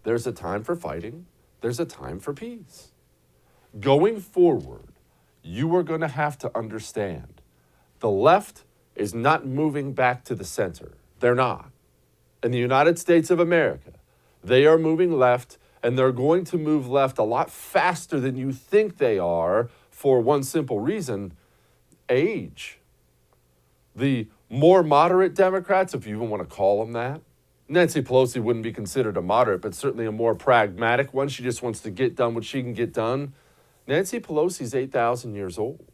There's a time for fighting. There's a time for peace. Going forward, you are going to have to understand the left is not moving back to the center. They're not. In the United States of America, they are moving left, and they're going to move left a lot faster than you think they are for one simple reason: age. The more moderate Democrats, if you even want to call them that, Nancy Pelosi wouldn't be considered a moderate, but certainly a more pragmatic one. She just wants to get done what she can get done. Nancy Pelosi's 8,000 years old.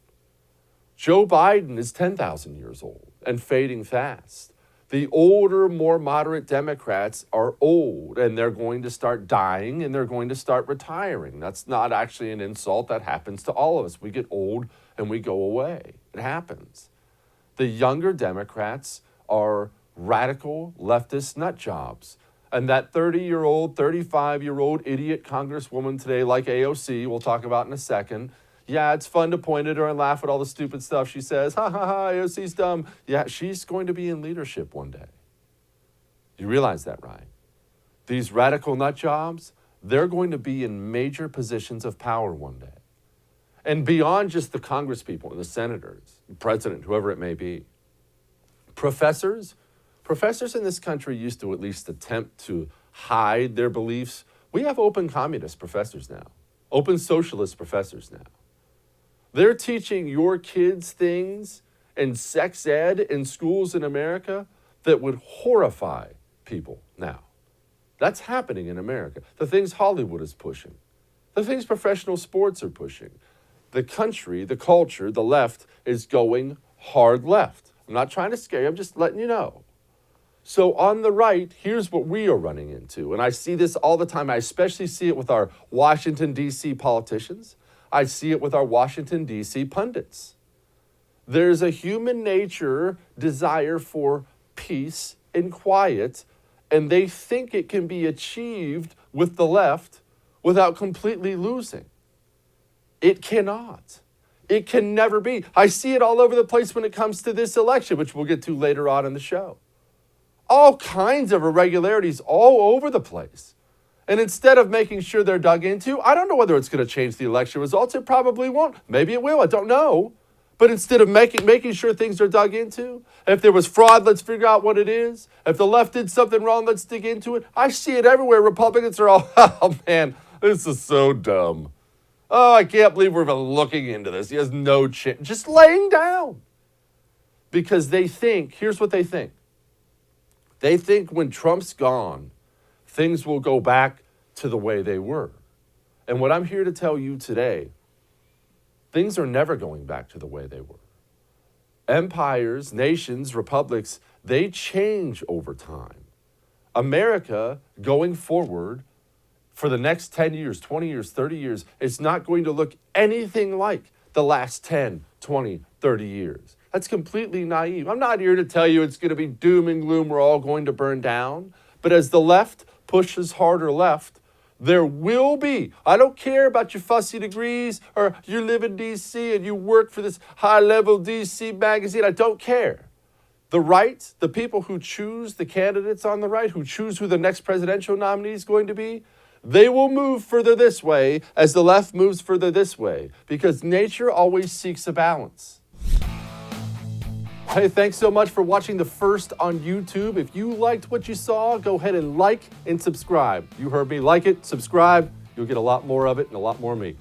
Joe Biden is 10,000 years old and fading fast. The older, more moderate Democrats are old, and they're going to start dying, and they're going to start retiring. That's not actually an insult. That happens to all of us. We get old and we go away. It happens. The younger Democrats are radical leftist nut jobs. And that 30-year-old, 35-year-old idiot congresswoman today, like AOC, we'll talk about in a second. Yeah, it's fun to point at her and laugh at all the stupid stuff she says. Ha, ha, ha, AOC's dumb. Yeah, she's going to be in leadership one day. You realize that, right? These radical nut jobs, they're going to be in major positions of power one day. And beyond just the Congress people and the senators, the president, whoever it may be, professors in this country used to at least attempt to hide their beliefs. We have open communist professors now, open socialist professors now. They're teaching your kids things in sex ed in schools in America that would horrify people now. That's happening in America. The things Hollywood is pushing, the things professional sports are pushing. The country, the culture, the left is going hard left. I'm not trying to scare you, I'm just letting you know. So on the right, here's what we are running into. And I see this all the time. I especially see it with our Washington, D.C. politicians. I see it with our Washington, D.C. pundits. There's a human nature desire for peace and quiet, and they think it can be achieved with the left without completely losing. It cannot. It can never be. I see it all over the place when it comes to this election, which we'll get to later on in the show. All kinds of irregularities all over the place. And instead of making sure they're dug into, I don't know whether it's going to change the election results. It probably won't. Maybe it will. I don't know. But instead of making sure things are dug into, if there was fraud, let's figure out what it is. If the left did something wrong, let's dig into it. I see it everywhere. Republicans are all, oh man, this is so dumb. Oh, I can't believe we're even looking into this. He has no chance. Just laying down. Because they think, here's what they think. They think when Trump's gone, things will go back to the way they were. And what I'm here to tell you today, things are never going back to the way they were. Empires, nations, republics, they change over time. America, going forward, for the next 10 years, 20 years, 30 years, it's not going to look anything like the last 10, 20, 30 years. That's completely naive. I'm not here to tell you it's going to be doom and gloom, we're all going to burn down. But as the left pushes harder left, there will be, I don't care about your fussy degrees or you live in D.C. and you work for this high-level D.C. magazine. I don't care. The right, the people who choose the candidates on the right, who choose who the next presidential nominee is going to be, they will move further this way as the left moves further this way, because nature always seeks a balance. Hey, thanks so much for watching the first on YouTube. If you liked what you saw, go ahead and like and subscribe. You heard me. Like it, subscribe. You'll get a lot more of it and a lot more of me.